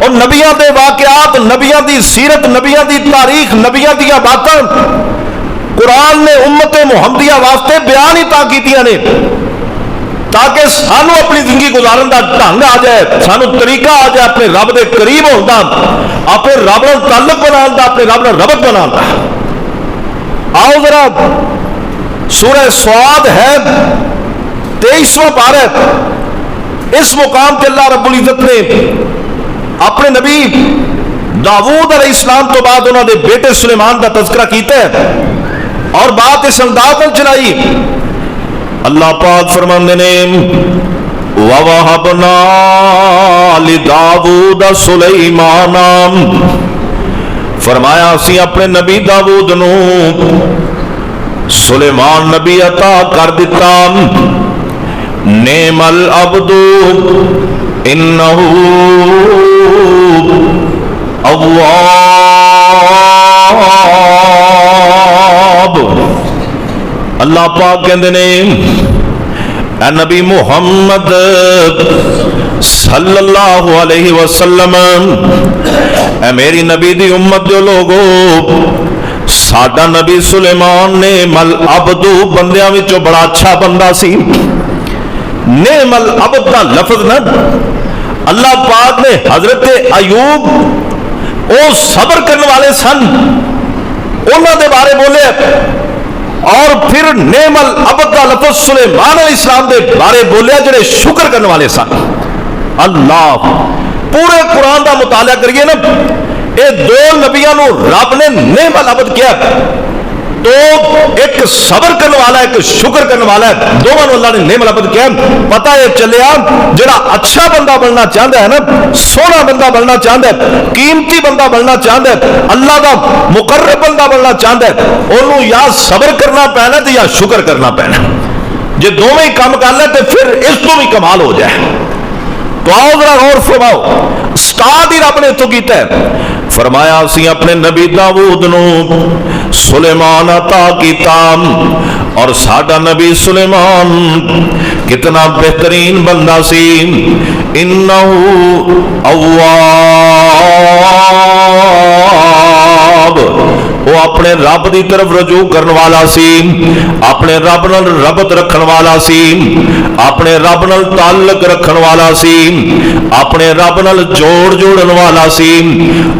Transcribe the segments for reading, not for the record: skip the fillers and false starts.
اور نبیاں دے واقعات، نبیاں دی سیرت، نبیاں دی تاریخ، نبیاں دی باتاں قرآن نے امت محمدیہ واسطے بیان ہی تا کیتیاں نے تاکہ سانو اپنی زندگی گزارن دا ڈھنگ آ جائے، سانو طریقہ آ جائے اپنے رب دے قریب ہون دا، اپنے رب نال تعلق بنان دا، اپنے رب نال ربط بنان دا۔ آؤ ذرا سورہ سعد ہے 23واں پارہ، اس مقام پہ اللہ رب العزت نے اپنے نبی داؤد علیہ السلام تو بعد انہوں نے بیٹے سلیمان کا تذکرہ کیتا ہے اور بات اس انداز میں چلائی۔ اللہ پاک فرماندے نے وَوَهَبْنَا لِدَاوُودَ سُلَيْمَانَ، فرمایا اسی اپنے نبی داؤد نو سلیمان نبی عطا کر دیتا۔ نعم العبد انہ اواب۔ اللہ پاک کہندے نے اے نبی محمد صلی اللہ علیہ وسلم، اے میری نبی دی امت جو لوگو، ساڈا نبی سلیمان نے مل عبد بندیاں وچوں بڑا اچھا بندہ سی۔ نعم العبد دا لفظ نہ اللہ پاک نے حضرت ایوب او صبر کرنے والے سن انہاں دے بارے بولے، اور پھر نعم العبد دا لفظ سلیمان علیہ السلام دے بارے بولیا جڑے شکر کرنے والے سن۔ اللہ پورے قرآن دا مطالعہ کریے نا، اے دو نبیوں نو رب نے نعم العبد کیا، تو ایک صبر کرنے والا ہے، ایک شکر کرنے والا ہے، دونوں اللہ نے نعم العبد کیا۔ پتہ ہے چلیا جڑا اچھا بندہ بننا چاہتا ہے نا، سونا بندہ بننا چاہتا ہے، قیمتی بندہ بننا چاہتا ہے، اللہ دا مقرب بندہ بننا چاہتا ہے، انہوں یا صبر کرنا پینا تے یا شکر کرنا پینا۔ جے دونوں ہی کام کر لے تے پھر اس تو بھی کمال ہو جائے۔ تو آؤ ذرا غور فرماؤ، سٹارٹ ہی رب نے تو کیتا ہے، فرمایا اسی اپنے نبی داؤد نو سلیمان عطا کیتا، اور ساڈا نبی سلیمان کتنا بہترین بندہ سی۔ انہ اواب، وہ اپنے رب دی طرف رجوع کرنے والا سی، اپنے رب نال ربط رکھن والا سی، اپنے رب نال تعلق رکھن والا سی، اپنے رب نال جوڑ جوڑن والا سی۔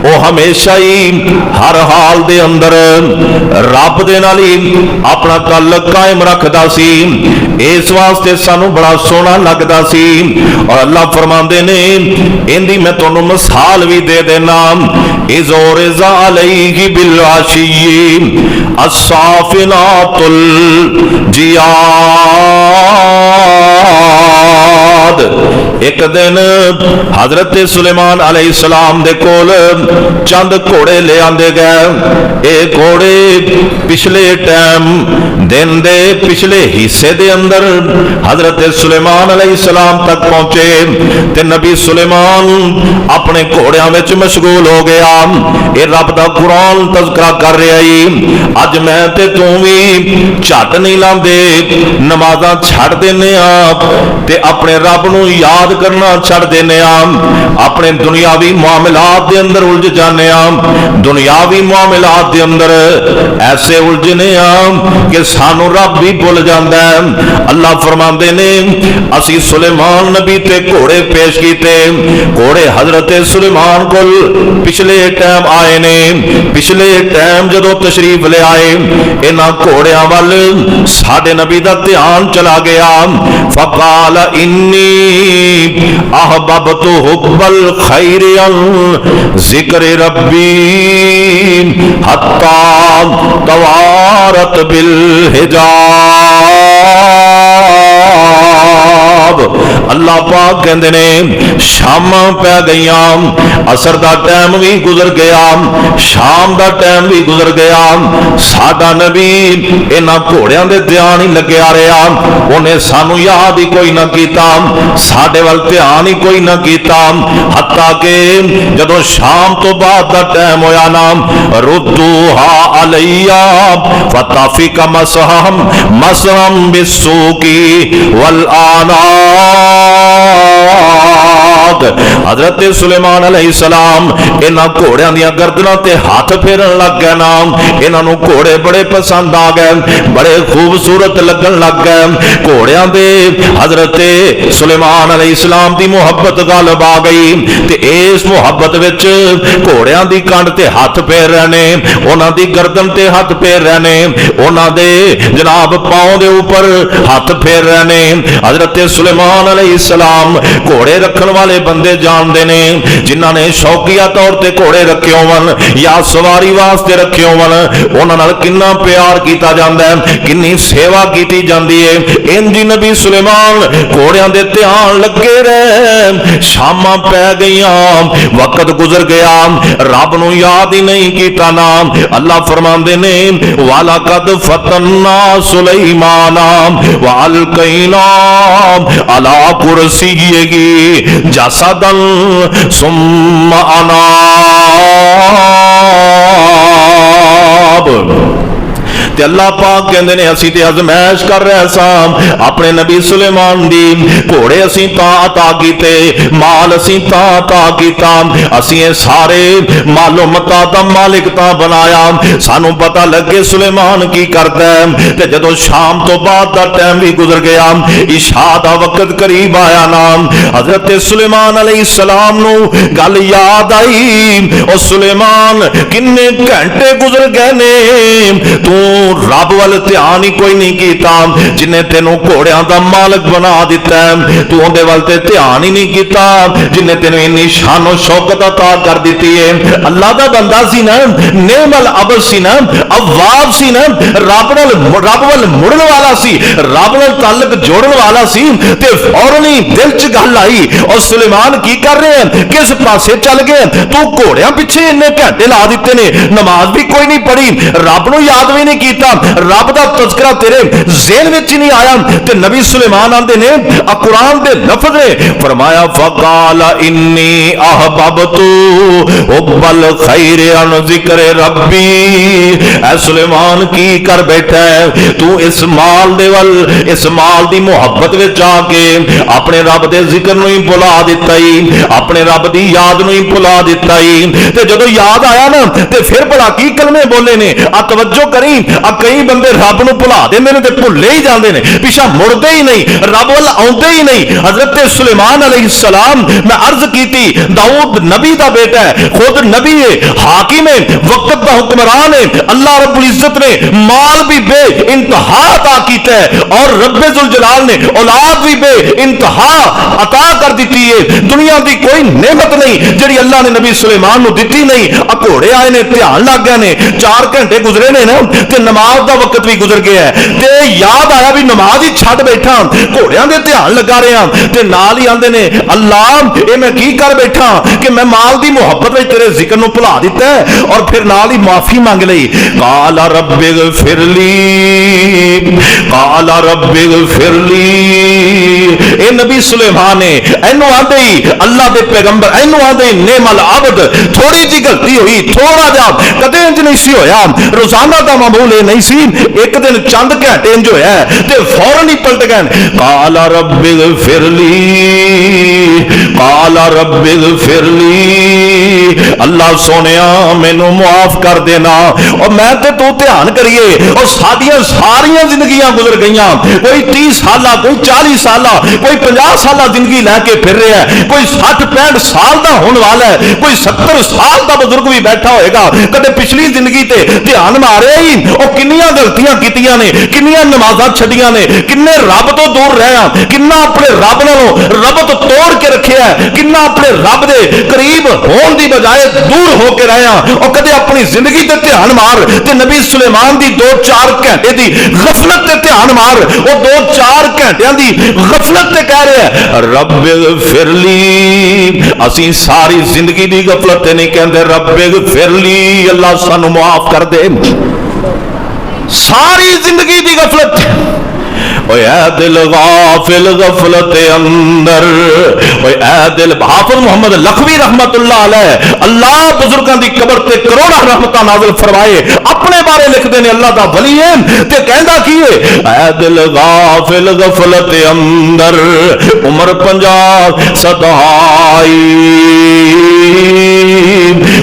وہ ہمیشہ ہی ہر حال دے اندر رب دے نال ہی اپنا تعلق قائم رکھدا سی، اس واسطے سانو بڑا سونا لگدا سی۔ اور اللہ فرماندے نے اندی میں تانوں مثال بھی دے دینا، اذ ورز علیہ بالعشی الصافنات الجیاد۔ ایک دن حضرت سلیمان علیہ السلام دے کول چند گھوڑے لے آندے گئے۔ اے گھوڑے پچھلے ٹائم دن دے پچھلے حصے دے اندر حضرت سلیمان علیہ السلام تک پہنچے تے نبی سلیمان اپنے گھوڑیاں وچ مشغول ہو گیا۔ اے رب دا قرآن تذکرہ کر رہا ہی، اج میں تے تو بھی جھٹ نہیں لاندے، نمازاں چھڑ دینے آپ تے اپنے رب نو یاد کرنا چھڑ دینے آپ، اپنے دنیاوی معاملات دے اندر الجھ جانے آپ، دنیاوی معاملات دے اندر ایسے الجھنے آپ کہ سانو رب بھی بھول جاندا ہے۔ اللہ فرماندے نے اسی سلیمان نبی تے گھوڑے پیش کیتے، گھوڑے حضرت سلیمان کول پچھلے ٹائم آئے نے، پچھلے ٹائم جدو تشریف لے آئے انہاں گھوڑیاں وال ساڈے نبی دا دھیان چلا گیا۔ فقال انی احببت حب الخیر عن ذکر ربی حتی توارت بالحجاب۔ اللہ پاک کہندے نے شام پہ گئیاں، عصر دا ٹائم بھی گزر گیا، شام دا ٹائم بھی گزر گیا، ساڈا نبی انہاں گھوڑیاں دے دھیان ہی لگیا رہا، انہیں سانو یاد ہی کوئی نہ کیتا، ساڈے وال دھیان ہی کوئی نہ کیتا، حتیٰ کہ جدو شام تو بعد دا ٹائم ہویا نا ردوہا علیہ فتافق مسحم مسحم بالسوقی والآنام۔ पाक हजरत सुलेमान अलैहिस्सलाम इन्हां घोड़ियां दी गर्दनां ते हाथ फेरन लग गए ना। इन्हां नूं घोड़े बड़े पसंद आ गए, बड़े खूबसूरत लगन लग गए। घोड़ियां दे हजरत सुलेमान अलैहिस्सलाम दी मुहब्बत गालिब आ गई ते इस मुहब्बत विच घोड़ियां दी कंड ते हाथ फेर रहे ने, उन्हां दी गर्दन ते हाथ फेर रहे ने, उन्हां दे जनाब पांव दे ऊपर हाथ फेर रहे ने। हजरत सुलेमान अलैहिस्सलाम घोड़े रखन वाले बंदे जानते ने, जिन्हां ने शौकिया तौर ते घोड़े रखे होवन या सवारी वास्ते रखे होवन, उन्हां नाल किन्ना प्यार कीता जांदा है, किन्नी सेवा कीती जांदी है। इंज नबी सुलेमान घोड़ियां दे ध्यान लगे रहे। शामां पै गईयां, वक्त गुजर गया, रब नूं याद ही नहीं कीता ना। अल्लाह फरमांदे ने वाला कद फतन्ना सुलेमाना वालकैना अला कुर्सिय्यिही जसदन सुम्मा अनाब। ते अल्लाह पाक कहंदे ने असीं ते अजमैश कर रहे सां अपने नबी सुलेमान दी। घोड़े असीं तां अता कीते, माल असीं तां अता कीता, असीं ये सारे मालो मता दा मालिक तां बनाया। सानू पता लगे सुलेमान की करदा है। ते जदों शाम तो बाद दा टाइम भी गुजर गया, इशा दा वक्त करीब आया ना, हजरत सुलेमान अलैहिस्सलाम नू गल याद आई, ओ सुलेमान किन्ने घंटे गुजर गए ने, तू रब वाल ध्यान ही कोई नहीं कीता, जिन्हें तेनों घोड़ियां दा मालिक बना दिता है, तू उहदे वाल ते ध्यान ही नहीं कीता, जिन्हें तेनों इन्नी शानो शौकत अता कर दी है। अल्लाह दा बंदा सी ना, नेमल अबद सी ना, अव्वाब सी ना, रब वाल मुड़न वाला सी, रब नाल ताल्लुक जोड़न वाला सी, ते फौरन ही दिल च गल आई, और सुलेमान की कर रहे हैं, किस पासे चल गए, तू घोड़ियां पिछे इन्ने घंटे ला दिते ने, नमाज भी कोई नहीं पढ़ी, रब नूं याद भी नहीं कीता, रब दा तज़किरा तेरे ज़हन विच ही नहीं आया। ते नबी सुलेमान आंदे ने कुरान दे लफ्ज़ ने फरमाया फ़क़ाल इन्नी अहबब्तु हुब्बल खैर अन ज़िक्र रब्बी। ऐ सुलेमान की कर बैठा है तू, इस माल दे वल, इस माल दी मुहब्बत विच आके अपने रब दे जिक्र नूं ही भुला दिता ही, अपने रब दी याद नूं ही भुला दिता ही। ते जदों याद आया ना, ते फिर भला की कलमे बोले ने, आ तवज्जो करी, कई बंदे रब नूं भुला देंदे ने ते भुल्ले ही जांदे ने, पिछा मुड़दे ही नहीं, रब वल आउंदे ही नहीं। हजरत सुलेमान अलैहिस्सलाम, मैं अर्ज कीती, दाऊद नबी दा बेटा है, खुद नबी है, हाकिम है, वक्त दा हुक्मरान है, अल्लाह रब्बुल इज्जत ने माल भी बे इंतहा अता कीता है, और रब्बे जुल जलाल ने औलाद भी बे इंतहा अता कर दी है। दुनिया दी कोई नेमत नहीं जिहड़ी अल्लाह ने नबी सुलेमान नूं दित्ती नहीं। घोड़े आए ने, ध्यान लग गए ने, 4 घंटे गुजरे ने ना, ते नमाज दा वक्त भी गुजर गया है, ते याद आया भी नमाज ही छड्ड बैठा, घोड़ियां दे ध्यान लगा रहा, ते नाल ही आंदे ने अल्लाह ये मैं की कर बैठा कि मैं माल दी मुहब्बत में तेरे जिक्र नूं भुला दिता है। और फिर नाल ही माफी मांग लई, काला रब्बिगफिरली, काला रब्बिगफिरली। ए नबी सुलेमान ने इनू आंदे ही अल्लाह दे पैगंबर इनू आंदे नेमल अबद, थोड़ी जी गलती हुई, थोड़ा जा, कदे इंज नहीं सी होया, रोजाना दा मामूल नहीं सी, एक दिन चंद घंटे इंज होया ते फौरन ही पलट गए। काला रब्बिगफिरली, काला रब्बिगफिरली, अल्लाह सोनिया मैनू मुआफ कर देना। और मैं ते तू ध्यान करिए, और साडियां सारियां जिंदगियां गुजर गईयां, कोई 30 साल, कोई 40 साल, कोई 50 साल जिंदगी लैके फिर रहा है, कोई 60-65 साल का होने वाला है, कोई 70 साल का बुजुर्ग भी बैठा होएगा, कदे पिछली जिंदगी ते ध्यान मारे ही, और किन्नियां गलतियां कीतियां ने, किन्नियां नमाज़ां छड्डियां ने, किन्ने रब तो दूर रहा, किन्ना अपने रब नालों रब तो तोड़ के रखिया, किन्ना अपने रब दे करीब होने की बजाय दूर होके रहा, और कदे अपनी जिंदगी ते ध्यान मार, ते नबी सुलेमान दी 2-4 घंटे दी गफलत ते ध्यान मार, वो 2-4 घंटियां दी गफलत ते कह रहे हैं रब्बिगफिरली। असीं सारी जिंदगी दी गफलत ते नहीं कहंदे रब्बिगफिरली, अल्लाह सानू माफ कर दे। सारी जिंदगी दी गफलत اوے اے دل غافل غفلت اندر، اوے اے دل، حافظ محمد لکھوی رحمت اللہ علیہ، اللہ بزرگاں دی قبر تے کروڑا رحمتاں نازل فرمائے، اپنے بارے لکھ دے نے اللہ دا ولی ہے تے کہندا کی ہے، اے دل غافل غفلت اندر عمر 50 سدائی،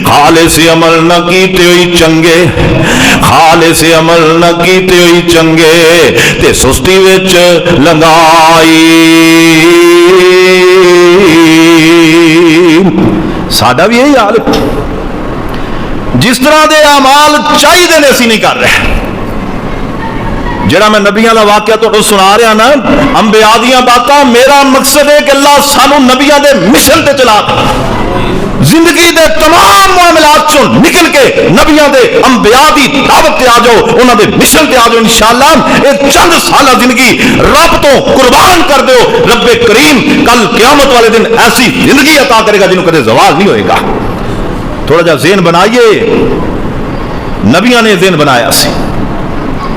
خالص عمل نہ کیتے ہوئی چنگے، خالص عمل نہ کیتے ہوئی چنگے تے سستی وچ لنگائی۔ ساڈا بھی یہی حال ہے، جس طرح دے اعمال چاہیے نے اسی نہیں کر رہے۔ جڑا میں نبیاں دا واقعہ تو سنا رہا نا، انبیاء دیاں باتاں، میرا مقصد ہے کہ اللہ سانو نبیاں دے مشن تے چلا دے، زندگی دے تمام معاملات چوں نکل کے نبیاں دے انبیاء دی دعوت تے آ جاؤ، انہاں دے مشن تے آ جاؤ، انشاءاللہ ایک چند سالہ زندگی رب تو قربان کر دیو، رب کریم کل قیامت والے دن ایسی زندگی عطا کرے گا جنہوں کدے زوال نہیں ہوئے گا۔ تھوڑا جا ذہن بنائیے، نبیاں نے ذہن بنایا سی،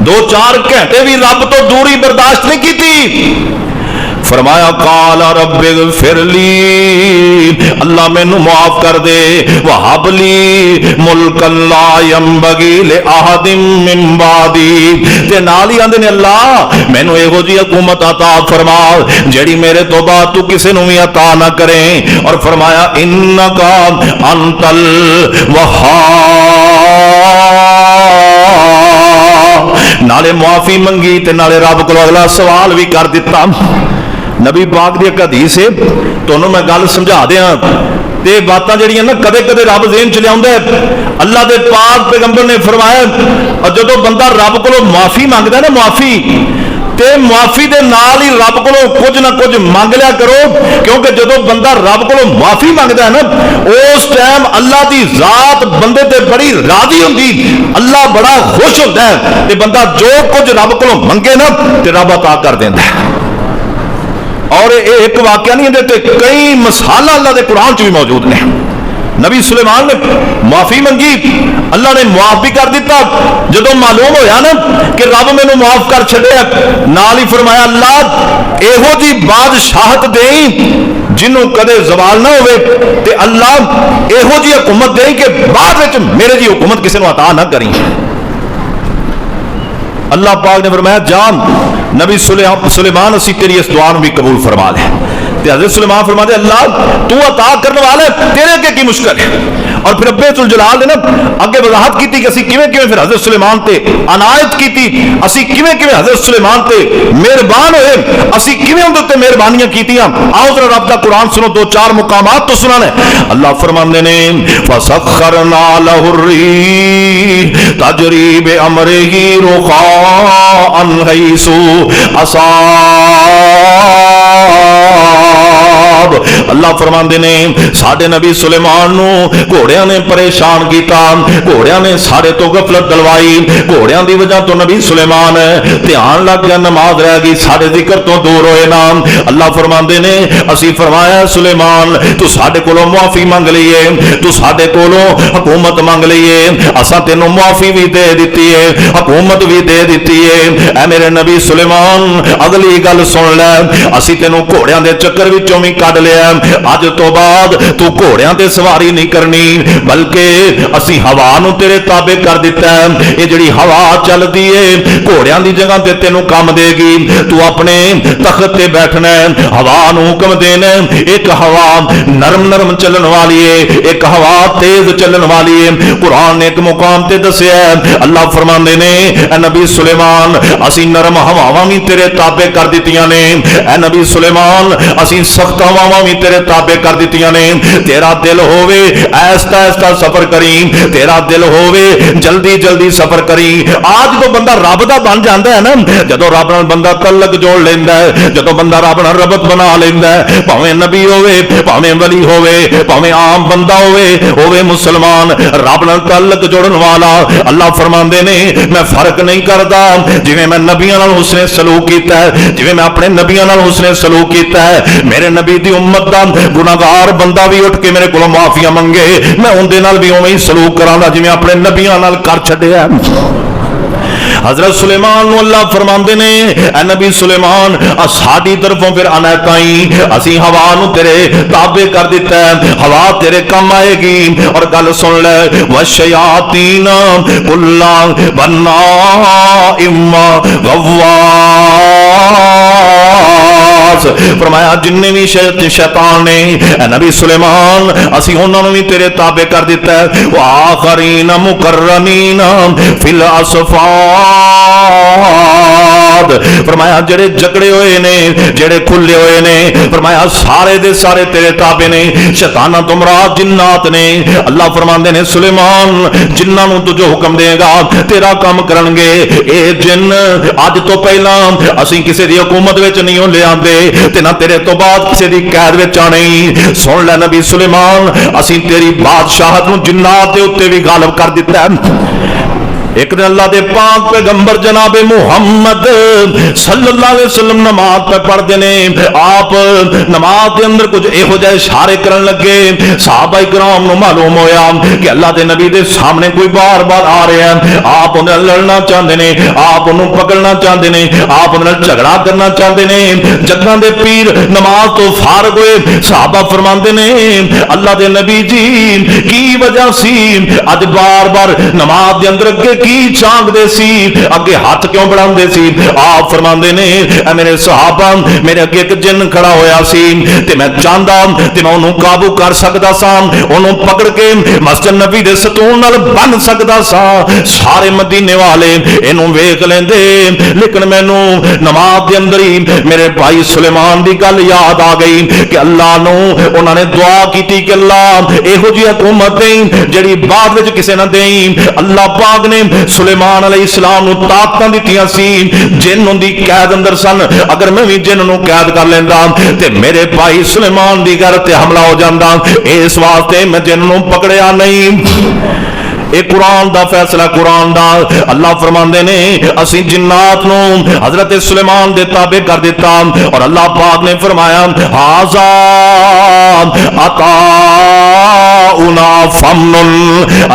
2-4 گھنٹے بھی رب تو دوری برداشت نہیں کی تھی، فرمایا قال رب اغفر لی، اللہ مینوں معاف کر دے، وہب لی ملک لا ينبغي لأحد من بعدی، تے نال ہی آندے نے اللہ مینوں ایہو جی حکومت عطا فرما جیڑی میرے تو بعد تو کسے نوں بھی عطا نہ کرے، اور فرمایا انک انت الوہاب، نالے معافی منگی تے نالے رب کو اگلا سوال بھی کر دیتا۔ نبی پاک دی ایک حدیث ہے، تانوں میں گل سمجھا دیاں تے باتاں جڑیاں نا کدے کدے رب ذہن چ لیاوندا ہے۔ اللہ دے پاک پیغمبر نے فرمایا جدوں بندہ رب کولوں معافی منگدا ہے نا، معافی دے نال ہی رب کولوں کچھ نہ کچھ منگ لیا کرو، کیونکہ جدوں بندہ رب کولوں معافی منگدا ہے نا، اس ٹائم اللہ دی ذات بندے تے بڑی راضی ہوندی، اللہ بڑا خوش ہوندا ہے تے بندہ جو کچھ رب کولوں منگے نا تے رب عطا کر دیندا ہے۔ اور یہ ایک واقعہ نہیں ہے، کئی مثال اللہ دے قرآن چ بھی موجود نے۔ نبی سلیمان نے معافی منگی، اللہ نے معاف بھی کر دیتا، جدوں معلوم ہویا نا کہ رب مینوں معاف کر چھڈیا، نال ہی فرمایا اللہ ایہو جی بادشاہت دیں جنوں کدے زوال نہ ہوئے، تے اللہ ایہو جی حکومت دیں کہ بعد وچ میرے جی حکومت کسی نوں عطا نہ کریں۔ اللہ پاک نے فرمایا جان نبی سلیمان اسی تیری اس دعا بھی قبول فرما لے، تے حضرت سلیمان فرما دے اللہ تو عطا کرنے والے تیرے کے کی مشکل ہے۔ اور پھر رب ذوالجلال نے نا اگے وضاحت کی کہ اسی کیویں کیویں پھر حضرت سلیمان تے عنایت کیتی، اسی کیویں کیویں حضرت سلیمان تے مہربان ہوئے، اسی کیویں اون تے مہربانیاں کیتیاں۔ آؤ ذرا رب دا قرآن سنو، 2-4 مقامات تو سنانے۔ اللہ فرماندے نے فسخرنا له الريح تجري بأمره رخاء حيث أصاب، اللہ فرماندے نے ساڈے نبی سلیمان نو گھوڑیاں نے پریشان کیتا، گھوڑیاں نے سارے تو غفلت دلوائی، گھوڑیاں دی وجہ تو نبی سلیمان دھیان لگ گیا، نماز رہ گئی، سارے ذکر تو دور ہوئے نا۔ اللہ فرماندے نے اسی فرمایا سلیمان تو ساڈے کولوں معافی منگ لئیے، تو ساڈے کولوں حکومت منگ لئیے، اساں تینوں معافی بھی دے دتی ہے، حکومت بھی دے دتی ہے۔ اے میرے نبی سلیمان اگلی گل سن لے، اسی تینوں گھوڑیاں دے چکر وچوں بھی کڈ لیا، اج تو بعد تو گھوڑیاں تے سواری نہیں کرنی، بلکہ اسی ہوا نو تیرے تابع کر دیتا ہے۔ یہ جڑی ہوا چلدی ہے گھوڑیاں دی جگہ تے تینوں کام دے گی، تو اپنے تخت تے بیٹھنا ہے، ہوا نو حکم دینا ہے۔ ایک ہوا نرم نرم چلن والی ہے، ایک ہوا تیز چلن والی ہے۔ قرآن نے ایک مقام تے دسیا ہے، اللہ فرماندے نے اے نبی سلیمان اسی نرم ہواواں بھی تیرے تابع کر دتیاں نے، اے نبی سلیمان اسی سخت ہواواں بھی تیرے تابع کر دتیاں نے۔ تیرا دل ہووے آہستہ آہستہ سفر کریں، تیرا دل ہووے جلدی جلدی سفر کریں۔ آج تو بندہ رب دا بن جاندا ہے نا، جدو رب نال بندہ تعلق جوڑ لیندا ہے، جدو بندہ رب نال ربط بنا لیندا ہے، بھاویں نبی ہووے، بھاویں ولی ہووے، بھاویں عام بندہ ہووے مسلمان، رب نال تعلق جوڑن والا اللہ فرماندے نے میں فرق نہیں کردا، جویں میں نبیاں نال حسن سلوک کیتا ہے، جویں میں اپنے نبیاں نال حسن سلوک کیتا ہے، میرے نبی دی امت دا گناہگار بندہ بھی اٹھ کے میرے کولوں معافیاں منگے، میں اون دے نال بھی اوویں ہی سلوک کراں گا جویں اپنے نبیاں نال کر چھڈیا۔ حضرت سلیمان نو اللہ فرماندے نے اے نبی سلیمان ساڈی طرفوں پھر عنایتائی اسی ہوا نو تیرے تابع کر دیتا ہے، ہوا تیرے کم آئے گی۔ اور گل سن لے وَالشَّيَاطِينَ كُلَّ بَنَّاءٍ غَوَّاصٍ، فرمایا جننے بھی شیطان نے اے نبی سلیمان اسی انہوں نے بھی تیرے تابع کر دیتا ہے۔ وَآخَرِينَ مُقَرَّنِينَ فِي الْأَصْفَادِ، فرمایا جڑے جکڑے ہوئے نے جڑے کھلے ہوئے نے، فرمایا سارے دے سارے تیرے تابع نے، شیطانہ تو مراد جنات نے۔ اللہ فرماندے نے سلیمان جنہاں نو تو جو حکم دے گا تیرا کام کرن گے۔ اے جن اج تو پہلا اسی کسی دی حکومت وچ نہیں لے آندے تے نہ تیرے تو بعد کسی دی قید وچ آنے۔ سن لے نبی سلیمان اسی تیری بادشاہت نو جنات دے اوتے بھی غالب کر دیتا ہے۔ ایک دن اللہ دے پاک پیغمبر جناب محمد صلی اللہ علیہ وسلم نماز پہ پڑھ دینے، آپ نماز دے اندر کچھ ایہو جائے اشارے کرن لگے، صحابہ کرام نو معلوم ہویا کہ اللہ دے نبی دے سامنے کوئی بار بار آ رہے ہیں، آپ انہیں لڑنا چاہتے ہیں، آپ انہوں پکڑنا چاہتے ہیں، آپ انہیں جھگڑا کرنا چاہتے ہیں۔ جگہ دے پیر نماز تو فارغ ہوئے، صحابہ فرماندے نے اللہ دے نبی جی کی وجہ سی اج بار بار نماز دے اندر اگے کی چانگ دے سی، اگے ہاتھ کیوں بڑھان دے سی؟ آپ فرماندے نے اے میرے صحابہ میرے اگے ایک جن کھڑا ہویا سی تے میں چاہندا تے میں انہوں قابو کر سکدا سا، انہوں پکڑ کے مسجد نبی دے ستون نال بن سکدا سا، سارے مدینے والے انہوں ویکھ لیندے، لیکن مینوں نماز دے اندر ہی میرے بھائی سلیمان دی گل یاد آ گئی کہ اللہ نو انہوں نے دعا کیتی کہ اللہ ایہو جی حکومت دیں جڑی بعد وچ کسے نہ دیں۔ اللہ پاک نے سلیمان علیہ السلام نو طاقتاں دتیاں سی، جن دی قید اندر سن، اگر میں بھی جن نو قید کر لیندا تے میرے بھائی سلیمان دی گھر تے حملہ ہو جاندا، اس واسطے میں جن نو پکڑیا نہیں۔ ایک قرآن دا فیصلہ قرآن دا، اللہ فرماندے نے اسی جنات نو حضرت سلیمان دے تابع کر دیتا، اور اللہ پاک نے فرمایا ھذا عطاؤنا فمنن،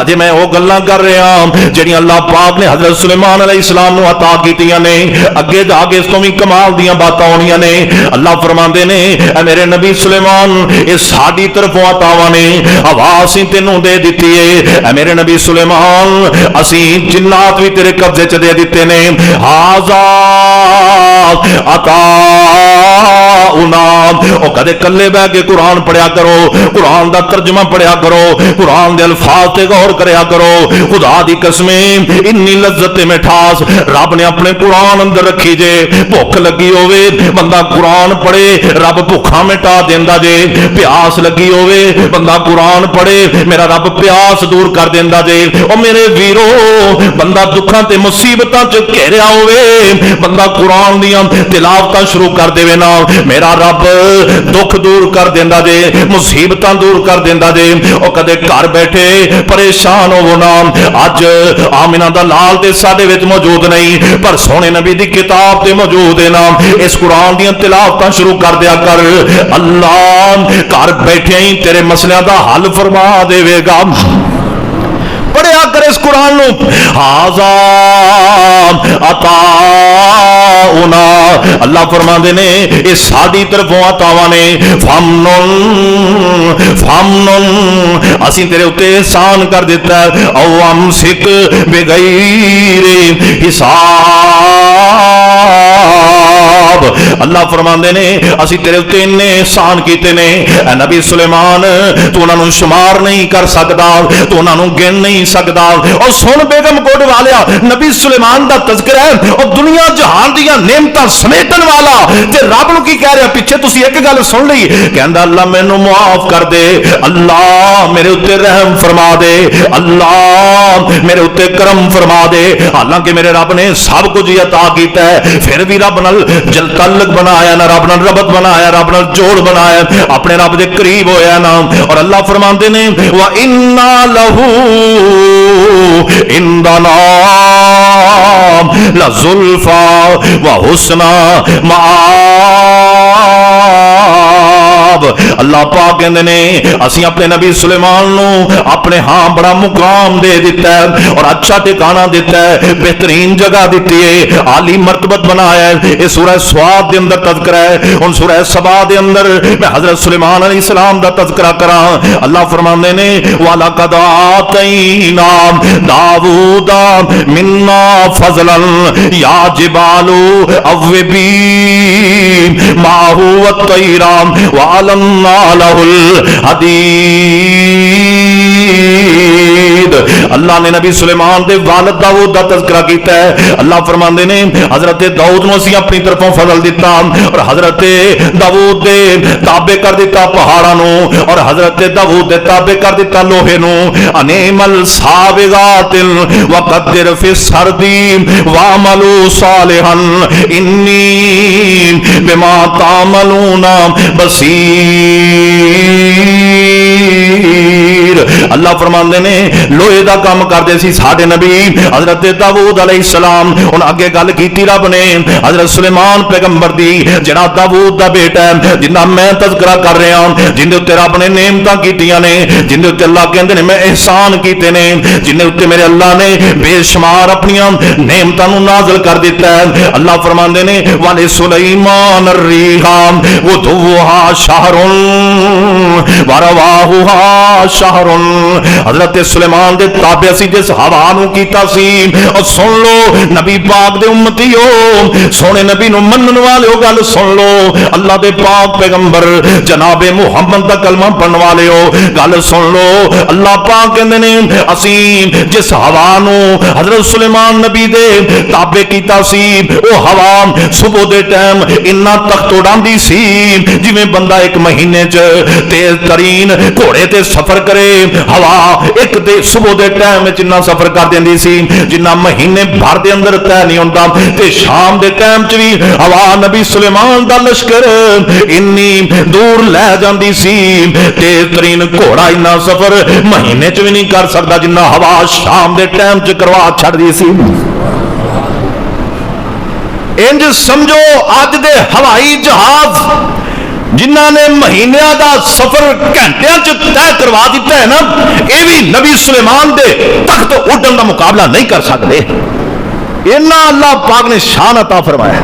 اج میں وہ گلاں کر رہا جڑیاں اللہ پاک نے حضرت سلیمان علیہ السلام نو عطا کیتیاں نے، اگے جا کے اس تو بھی کمال دیاں باتاں ہونیاں نے۔ اللہ فرماندے نے اے میرے نبی سلیمان یہ ساڈی طرفوں عطاواں نے، ہوا اسی تینوں دے دتی ہے، اے میرے نبی سلیمان اسی جنات بھی تیرے قبضے چ دے دیتے نے۔ ھذا عطاؤنا، او کدے کلے بیٹھ کے قرآن پڑھیا کرو، قرآن دا ترجمہ پڑھیا کرو، قرآن دے الفاظ تے غور کریا کرو۔ خدا دی قسمیں انی لذت مٹھاس رب نے اپنے قرآن اندر رکھی جے، بھوک لگی ہوئے بندہ قرآن پڑھے رب بھوکھا مٹا دیندا جے، پیاس لگی ہوئے بندہ قرآن پڑھے میرا رب پیاس دور کر دیندا جے۔ او میرے ویرو بندہ دکھاں تے مصیبتاں چ گھیریا ہوئے بندہ قرآن دیاں تلاوتاں شروع کر دے نا، میرا رب دکھ دور کر دیندا جے، مصیبتاں دور کر دیندا جے۔ او کدے گھر بیٹھے پریشان ہو نا، اج آمنہ دا لال تے ساڈے وچ موجود نہیں پر سونے نبی دی کتاب تے موجود ہے نا، اس قرآن دیاں تلاوتاں شروع کر دیا کر، اللہ گھر بیٹھے ہی تیرے مسئلے دا حل فرما دے گا۔ پڑھیا کر اس قرآن نو۔ ھذا عطاؤنا، اللہ فرماندے نے یہ ساڈی طرفوں عطاواں نے، فمنن فمنن اسی تیرے اوتے احسان کر دیتا ہے، او امسک بغیر حساب، اللہ فرماندے نے اسی تیرے اوتے اتنے احسان کیتے نے اے نبی سلیمان تو انہاں نوں شمار نہیں کر سکدا، تو انہاں نوں گن نہیں سکدا۔ اور سن بیگم کوٹ والیا نبی سلیمان دا تذکرہ ہے اور دنیا جہان دیاں نعمتاں سمیٹن والا، تے رب نوں کی کہہ رہا پیچھے تسی ایک گل سن لئی، کہندا اللہ مینوں معاف کر دے، اللہ میرے اوتے رحم فرما دے، اللہ میرے اوتے کرم فرما دے۔ حالانکہ میرے رب نے سب کچھ عطا کیتا ہے، پھر بھی رب نال جل تعلق بنایا نا، رب نال ربط بنایا، رب نال جوڑ بنایا، اپنے رب دے قریب ہویا نا۔ اور اللہ فرماندے نے وَإِنَّا لَهُ عِندَنَا لَزُلْفَىٰ وَحُسْنَ مَآبٍ، जवाब अल्लाह पाक कहंदे ने असीं अपने नबी सुलेमान नूं अपने हां बड़ा मुकाम दे दिता है और अच्छा ठिकाना दिता है, बेहतरीन जगह दी है, आली मर्तबत बनाया है। ये सूरह स्वाद के अंदर तज़किरा है। उन सूरह सबा के अंदर मैं हजरत सुलेमान अलैहिस्सलाम दा तज़किरा करा। अल्लाह फरमाते ने वाला कद आतैना दाऊदा मिन्ना फज़लन या जिबालू अव्विबी माहू वत्तैरा वअलन्ना लहुल हदीद। अल्लाह ने नबी सुलेमान दे वालिद दाऊद दा तज़किरा कीता है। अल्लाह फरमाते ने हजरत दाऊद नूं असीं अपनी तरफों फजल दिता और हजरत दाऊद दे ताबे कर दिता पहाड़ां नूं और हजरत दाऊद दे ताबे कर दिता लोहे नूं। अनेमल साबिगातिन वक़द्दिर फिस सरदी वामलू सालिहन इन्नी बिमा तामलूना बसीर। अल्लाह फरमाते ने लोहे दा काम करदे सी साडे नबी हजरत दाऊद अलैहिस्सलाम। हुण अगे गल कीती रब ने हजरत सुलेमान पैगंबर दी, जिहड़ा दाऊद दा बेटा है, जिन्ना मैं तज़किरा कर रहा हूं, जिंदे उत्ते रब ने नेमतां कीतियां ने, जिंदे उत्ते अल्लाह कहंदे ने मैं एहसान कीते ने, जिन्ने उत्ते मेरे अल्लाह ने बेशुमार अपनियां नेमतां नूं नाज़िल कर दिता है। अल्लाह फरमांदे ने वाले सुलेमान अर्रीहा वदुहा शहरुन वरवाहुहा शहरुन। हजरत सुलेमान दे ताबे सी जिस हवा नूं कीता सी, और सुन लो नबी पाक दे उम्मतीओ, सोने नबी नूं मनन वाले गल सुन लो, अल्लाह दे पाक पैगंबर जनाबे मुहम्मद दा कलमा पढ़न वाले हो गल सुन लो। अल्लाह पाक कहंदे ने असीं जिस हवा नूं हजरत सुलेमान नबी दे ताबे कीता सी, ओ हवा सुबह दे टाइम इन्ना तख्त उड़ांदी सी जिवें बंदा एक महीने च तेज तरीन घोड़े ते सफर करे। हवा एक दे सुबह दे टाइम च इन्ना सफर कर देंदी सी जिन्ना महीने भर दे अंदर तय नहीं होंदा। ते शाम दे टाइम च भी हवा नबी सुलेमान दा लश्कर इन्नी दूर लै जांदी सी, तेज तरीन घोड़ा इन्ना सफर महीने च भी नहीं कर सकदा जिन्ना हवा शाम दे टाइम च करवा छड़दी सी। इंज समझो अज दे हवाई जहाज जिन्हां ने महीनों का सफर घंटिया च तय करवा दिता है ना, ये भी नबी सुलेमान दे तख्त उड़न का मुकाबला नहीं कर सकते। इन्ना अल्लाह पाक ने शान अता फरमाया।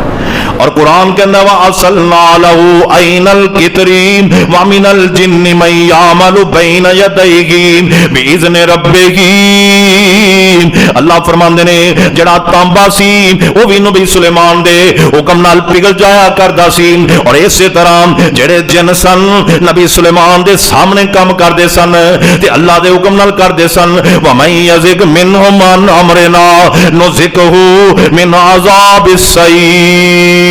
और कुरान कहंदा वा असलना लहू ऐनल कितरी व मिनल जिन्नि मन यामलु बैन यदैहि बिइज़्नि रब्बिहि। अल्लाह फरमांदे ने जड़ा तांबा सी वो भी नबी सुलेमान दे हुक्म नाल पिघल जाया करदा सी, और इसे तरह जेड़े जिन सन नबी सुलेमान दे सामने काम करदे सन ते अल्लाह दे हुक्म नाल करदे सन। व मन यज़िग मिनहुम अन अमरिना नुज़िकहु मिन अज़ाबिस सईर।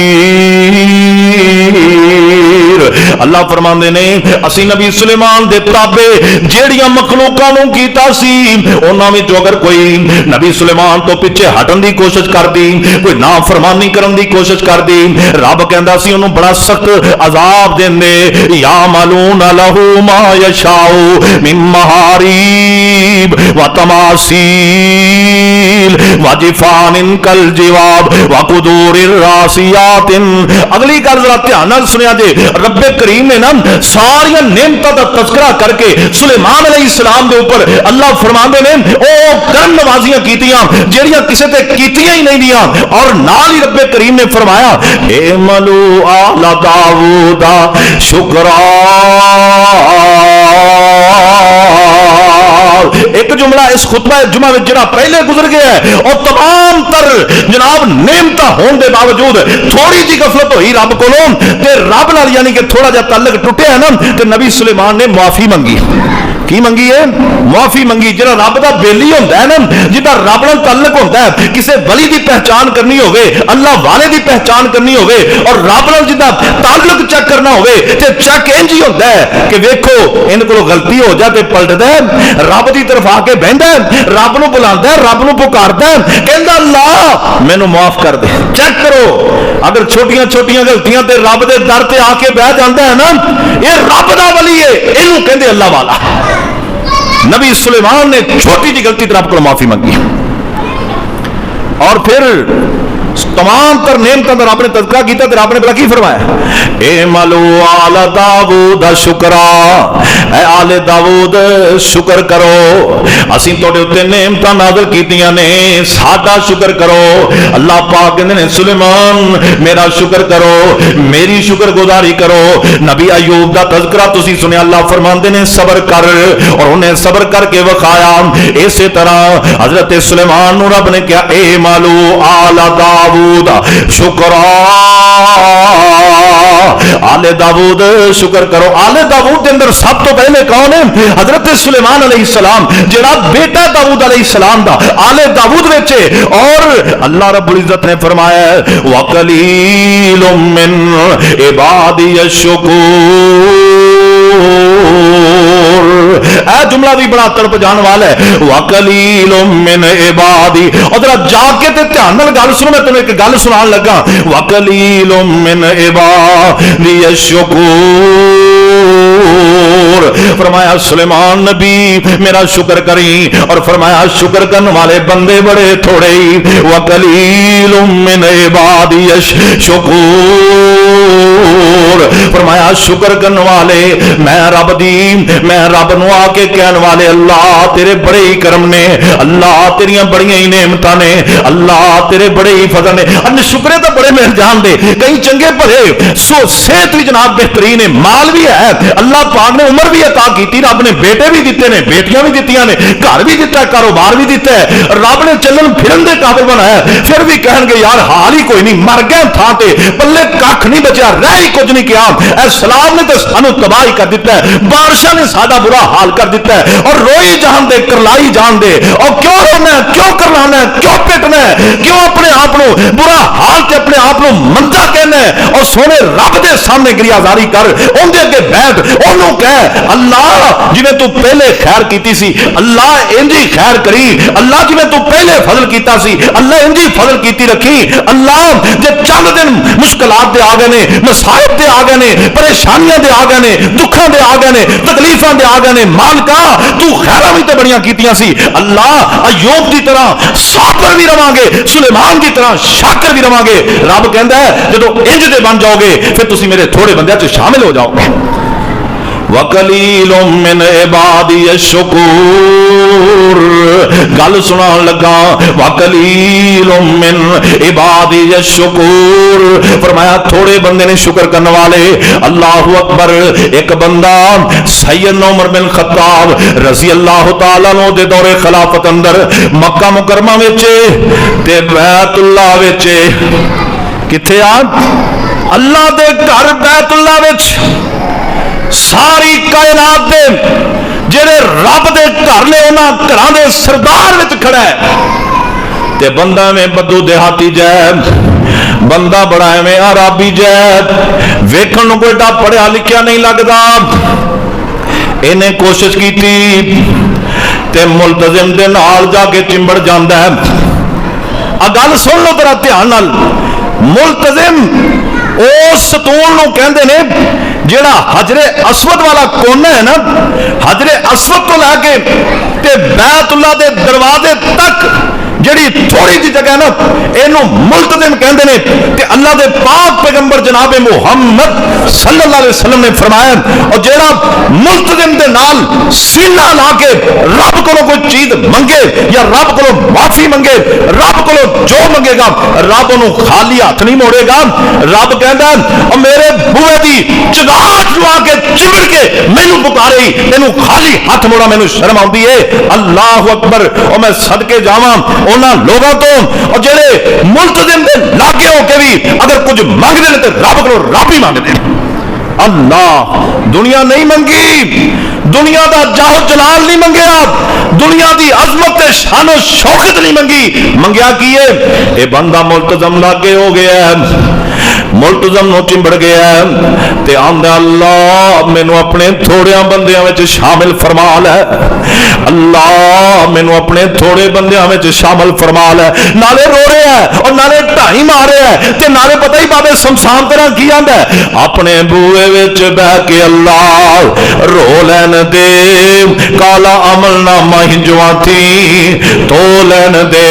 अल्लाह फरमांदे ने असी नबी सुलेमान दे ताबे जेड़ियां मखलूकां नूं कीता सी, उन्हां विचों अगर कोई नबी सुलेमान तो पिछे हटन की कोशिश करदी, कोई नाफरमानी करन की कोशिश करदी, रब कहंदा सी उन्होंने बड़ा सख्त अजाब देंदे। या मालून लहू मा यशाऊ मिन महारीब व तमासील व जिफानिन कल जिवाब व कुदूरिर रासियातिन। अगली गल जरा ध्यान नाल सुनिया जे, रब्बे करीम ने ना सारियां नेमतां दा तज़किरा करके सुलेमान अलैहिस्सलाम दे ऊपर अल्लाह फरमांदे ने ओ करम नवाजियां कीतियां जेड़ियां किसे ते कीतियां ही नहीं दियां, और नाल ही रब्बे करीम ने फरमाया ए मलू आला दाऊदा शुक्रा। एक जुमला इस खुतबा जुमा में जरा पहले गुजर गया है, और तमाम तर जनाब नेमता होने के बावजूद थोड़ी जी गफलत हुई रब कोलों ते रब नाल यानी कि थोड़ा जा ताल्लुक टुटिया है ना, ते नबी सुलेमान ने माफी मंगी। की मंगी है? माफी मंगी। जिहड़ा रब दा बेली होंदा है ना, जिहदा रब नाल ताल्लुक होंदा है, किसी वली दी पहचान करनी होवे, अल्लाह वाले दी पहचान करनी होवे, और रब नाल जिहदा ताल्लुक चेक करना होवे, ते चेक इंज ही होंदा है कि वेखो इन्हां कोलों गलती हो जाए ते पलटदा है, रब दी तरफ आके बहंदा है, रब नूं बुलांदा है, रब नूं पुकारदा है, कहंदा अल्लाह मैनूं माफ कर दे। चेक करो, अगर छोटियां छोटियां गलतियां ते रब दे दर ते आके बह जांदा है ना, ये रब दा वली है, इहनूं कहंदे अल्लाह वाला। नबी सुलेमान ने छोटी जी गलती रब को माफी मंगी, और फिर तमाम तर नेमतों का रब ने तज़किरा किया तो रब ने भला की फरमाया, ए मालो आला दाऊद शुकरा, ए आले दाऊद शुक्र करो, असीं तुहाडे उत्ते नेमतां नाज़िल कीतियां ने, साडा शुक्र करो। अल्लाह पाक कहंदे ने सुलेमान मेरा शुक्र करो, मेरी शुक्रगुजारी करो। नबी अयूब दा तज़किरा तुसीं सुनिया, अल्लाह फरमांदे ने सबर कर, और उन्हें सबर करके विखाया। इसी तरह हजरत सुलेमान नूं रब ने कहा, ए मालू आला दाऊद शुक्रा, आले दाऊद शुक्र करो। आले दाऊद के अंदर सब तो पहले कौन है? हजरत सुलेमान अलैहिस्सलाम, जेड़ा बेटा दाऊद अलैहिस्सलाम दा आले दाऊद विच। और अल्लाह रब्बुल इज्जत ने फरमाया, वकलीलुम मिन इबादियश शुकूर। ऐ जुमला भी बड़ा तड़प जान वाला है, वकलीलुम मिन इबादी। और जरा जाके ते ध्यान नाल गल सुनो, मैं तुम्हें एक गल सुनान लगा। वकलीलुम मिन इबादियश शुकूर। फरमाया सुलेमान नबी मेरा शुक्र करी, और फरमाया शुक्र करने वाले बंदे बड़े थोड़े ही। वकलीलुम मिन इबादियश शुकूर। फरमाया शुक्र करने वाले मैं रब दी, मैं रब नू आके कहने वाले अल्लाह तेरे बड़े ही करम ने, अल्लाह तेरियां बड़ियां ही नेमतां ने, अल्लाह तेरे बड़े ही फजल ने। अन शुक्रे तो बड़े मेहर जान दे, कई चंगे भले, सो सेहत भी जनाब बेहतरीन है, माल भी है, अल्लाह पाक ने उम्र भी अता की, रब ने बेटे भी दिते ने, बेटियां भी दित्तियां ने, घर भी दिता है, कारोबार भी दिता है, रब ने चलन फिरन दे काबिल बनाया। फिर भी कहणगे यार हाल ही कोई नहीं, मर गए थां ते, पल्ले कख नहीं बचा, रह ही कुछ नहीं किया। ऐ सलाम ने तो सानू तबाह ही कर दिता है, बारिशां ने साडा बुरा हाल कर दिता है। और रोई जान दे, करलाई जान दे, और क्यों रोना है, क्यों करलाना है, क्यों पिटना है, क्यों अपने आप को बुरा हाल ते अपने आप को मंदा कहना है। और सोने रब दे सामने गिरियाजारी कर, उनके अगे बैठ, ओनू कह अल्लाह जिवें तू पहले खैर कीती सी, अल्लाह इंजी खैर करी, अल्लाह जिवें तू पहले फजल कीता सी, अल्लाह इंजी फजल कीती रखी। अल्लाह जे चंद दिन मुश्किलात दे आ गए ने, मसाइब दे आ गए ने, परेशानियां दे आ गए ने, दुखों दे आ गए ने, तकलीफां दे आ गए ने, मालका तू खैरां भी तो बड़ियां कीतियां सी। अल्लाह अयूब की तरह साबर भी रवांगे, सुलेमान की तरह शाकर भी रवांगे। रब कहंदा है जदों इंज दे बन जाओगे फिर तुसीं मेरे थोड़े बंदियां च शामिल हो जाओगे। वकलीलुम मिन इबादियश शुकूर। गल सुनान लगा, वकलीलुम मिन इबादियश शुकूर। फरमाया थोड़े बंदे ने शुक्र करने वाले। अल्लाहु अकबर। एक बंदा सैयद उमर बिन खत्ताब रज़ी अल्लाह तआला अन्हु दे दौरे खिलाफत अंदर मक्का मुकरमा विच ते बैतुल्लाह विच, किथे आ अल्लाह दे घर बैतुल्लाह विच सारी कायनात दे जेड़े रब दे घर ने उन्हां घरां दे सरदार विच खड़ा है। ते बंदा में बद्दू देहाती जैद, बंदा बड़ा एवें अराबी जैद, वेखण नूं कोई एडा पढ़िया लिखिया नहीं लगदा। इन्हें कोशिश की ते मुलतजिम दे नाल जाके चिंबड़ जांदा है। आ गल सुन लो जरा ध्यान नाल। मुलतजिम उस सतून नूं कहंदे ने जेड़ा हजरे असवद वाला कोना है ना, हजरे असवद तो लैके ते बैतुल्लाह दे दरवाजे तक जिहड़ी थोड़ी जी जगह ना, इनू मुल्तजिम कहंदे ने। ते अल्लाह दे पाक पैगंबर जनाब मुहम्मद सल्लल्लाहु अलैहि वसल्लम ने फरमाया, और जेड़ा मुल्तजिम दे नाल सीना ला के रब कोलों कोई चीज मंगे या रब कोलों माफी मंगे, रब कोलों जो मंगेगा रब उन्होंने खाली हाथ नहीं मोड़ेगा। रब कहता और मेरे बूहे की चगाट जो आके चिमड़ के मैनू पुकारे, तेनू खाली हाथ मोड़ा मैनू शर्म आती है। अल्लाह अकबर। और मैं सदके जावां उन्हां लोगों तो और जेड़े मुल्तजिम दे लागे होके भी अगर कुछ मंगदे ने तो रब कोलों रब ही मंगदे। अल्लाह दुनिया नहीं मंगी, दुनिया का जाहो जलाल नहीं मंगया, दुनिया की अजमत शानो शौकत नहीं मंगी। मंगया की है ये बंदा मुल्तजम लागे हो गया, मुल्तजम नो चिंबड़ गया ते आंदा अल्लाह मैनू अपने थोड़िया बंदियां विच शामिल फरमा लै, अल्लाह मैनू अपने थोड़े बंदियां विच शामिल फरमा लै। नाले रो रहा है और नाले ढाई मार रहा है ते नाले पता ही बाबे शमशान तेरा की आंदा है। अपने बूए विच बह के अल्लाह रो लैन दे, काला अमल नामा हिंजुआ थी तो लैन दे,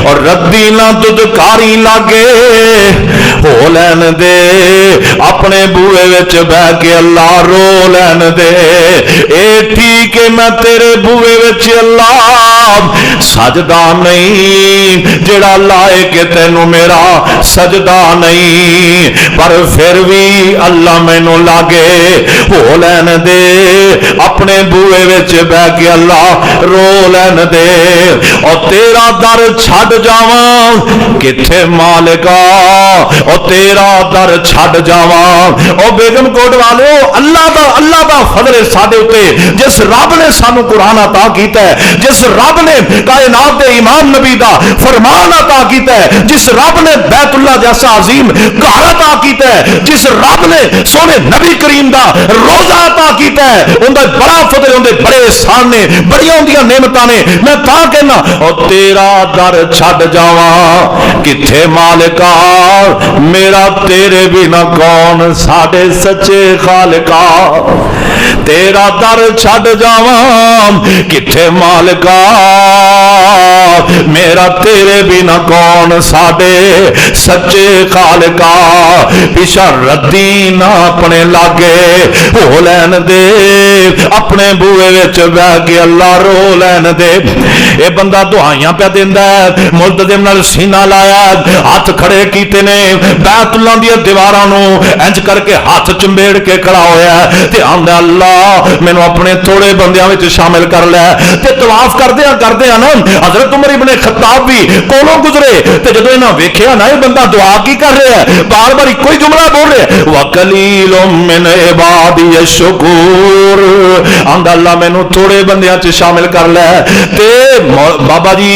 और रद्दी ना दुदकारी लागे हो लैन दे। अपने बूए विच बह के अल्लाह रो लैन दे। ए ठीक है मैं तेरे बूए विच अल्लाह सजदा नहीं, जेड़ा लाए के तेनू मेरा सजदा नहीं, पर फिर भी अल्लाह मैनू लागे हो लैन दे। अपने बूए विच बह के अल्लाह रो लैन दे। और तेरा दर छड़ जावां किथे मालिका, और तेरा दर छड़ जावां। और बेगम कोट वाले अल्लाह दा फजल है साडे उत्ते, जिस रब ने सानू कुरान अता कीता है, जिस रब ने कायनात दे इमाम नबी दा फरमान अता कीता है, जिस रब ने बैतुल्लाह जैसा अजीम घर अता कीता है, जिस रब ने सोने नबी करीम दा रोजा अता कीता है, उनका बड़ा फजल, उनके बड़े एहसान ने, बड़ियां उनदियां नेमतां ने। मैं तां कहना और तेरा दर छड़ जावा किथे मालिका, मेरा तेरे बिना कौन साडे सच्चे खालिका। तेरा दर छड़ जावा किथे मालिका, मेरा तेरे बिना कौन साडे सच्चे खालिका। पिछा रद्दी ना अपने लागे हो लैन दे। अपने बूए विच बह के अल्लाह रो लैन दे। ये बंदा दुआइयां पे दिंदा है, मुल्तजिम नाल सीना लाया, हाथ खड़े कीते ने, बैतुल्लाह दी दीवारां नूं इंज करके हाथ चंबेड़ के खड़ा होया ते आंदा अल्लाह मैनू अपने थोड़े बंदियां विच शामिल कर लै। ते तवाफ करदे ना हजरत उमर इब्ने खत्ताब भी कोलों गुजरे ते जदों इन्हां वेखिया ना ये बंदा दुआ की कर रहा है, बार बार इको ही जुमला बोल रहा है, वकलीलुम मिन इबादी शुकूर। आंदा अल्लाह मैनू थोड़े बंदियां च शामिल कर लै। ते बाबा जी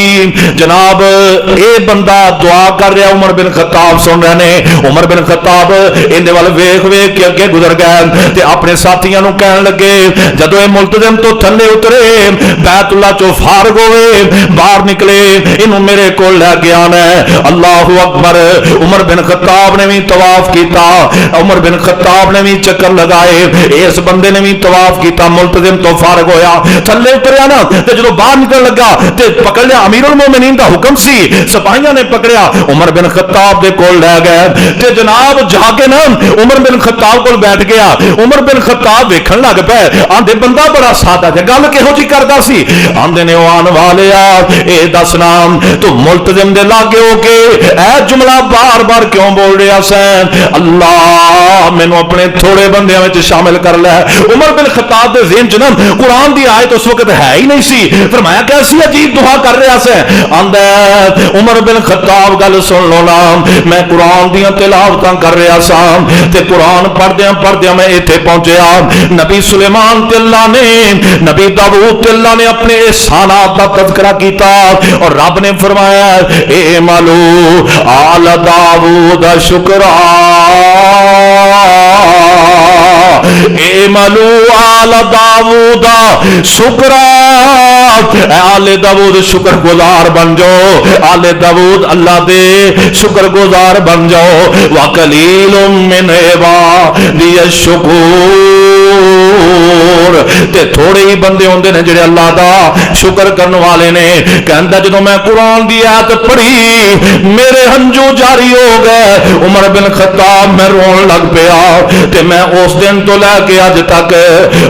जनाब ये बंदा दुआ कर रहा, उमर बिन खत्ताब सुन रहे ने। उमर बिन खत्ताब इहदे वल वेख वेख के अगे गुजर गए ते अपने साथियों नूं कहण लगे, जदों ये मुल्तजिम तो थल्ले उतरे बैतुल्लाह चो फारग होए बाहर निकले, इनू मेरे को लैके आना है। अल्लाहु अकबर। उमर बिन खत्ताब ने भी तवाफ किया, उमर बिन खत्ताब ने भी चक्कर लगाए, इस बंदे ने भी तवाफ किया, मुल्तजिम तो फारग होया, थल्ले उतरिया ना ते जदों बाहर निकल लगा ते पकड़ लिया। अमीरुल मोमिनीन दा हुक्म सी, सिपाहियां ने पकड़िया, उमर बिन खत्ताब दे कोल लै गए ते जनाब जाके ना उमर बिन खत्ताब कोल बैठ गया। उमर बिन खत्ताब वेखण लग पे, आंदे बंदा बड़ा सादा जे गल किहो जी करदा सी। आंदे ने आन वाले ए दस नाम तू मुल्तजिम दे लागे हो के ए जुमला बार बार क्यों बोल रहा सैन, अल्लाह मैनू अपने थोड़े बंदियां विच शामिल कर लै। उमर बिन खत्ताब दे ज़हन च ना कुरान दी आयत उस वक्त है ही नहीं सी। फरमाया कैसी अजीब दुआ कर रहा से। आंदा उमर बिन खत्ताब गल सुन लो ना, मैं कुरान दियां तिलावतां कर रहा सा ते कुरान पढ़दियां पढ़दियां मैं इत्थे पहुंचया। नबी सुलेमान ते अल्लाह ने, नबी दाऊद ते अल्लाह ने अपने एहसानात दा तज़किरा कीता और रब ने फरमाया ए मालू आल दाऊद शुक्रा, ए मालू आल दाऊद शुक्रा। आले दाऊद शुक्र गुजार बन जाओ, आले दाऊद अल्लाह दे शुक्र गुजार बन जाओ। वकलीलुम मिन इबादी शुकूर। ते थोड़े ही बंदे होंदे ने जेड़े अल्लाह दा शुक्र करने वाले ने। कहंदा जदों मैं कुरान दी आयत पढ़ी मेरे हंजू जारी हो गए। उमर बिन खत्ताब मैं रोन लग पिया ते मैं उस दिन तो लैके अज तक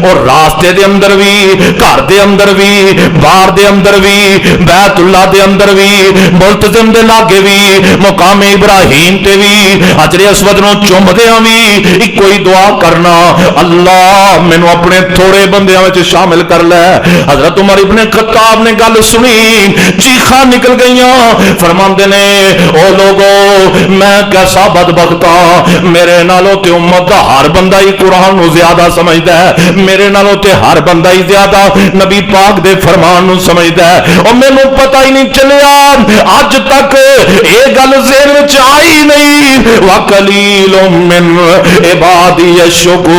और रास्ते दे अंदर भी, घर दे अंदर भी, बाहर दे अंदर भी, बैतुल्लाह दे अंदर भी, मुल्तजिम दे लागे भी, मुकामे इब्राहिम ते भी, हजरे अस्वद नूं चुमदियां भी इको ही दुआ करना, अल्लाह मैनू अपने थोड़े बंदियां विच शामिल कर लै। हजरत उमर इब्ने खत्ताब ने गल सुनी, चीखां निकल गईयां। फरमांदे ने ओ लोगो मैं कैसा बदबख्त हां, मेरे नालों ते उम्मत दा हर बंदा ही कुरान नूं ज्यादा समझदा है, मेरे नालों ते हर बंदा ही ज्यादा नबी पाक दे फरमान नूं समझदा है और मैनू पता ही नहीं चलिया अज तक ये गल ज़हन विच आई नहीं। वकलीलुम मिन इबादी शुकूर।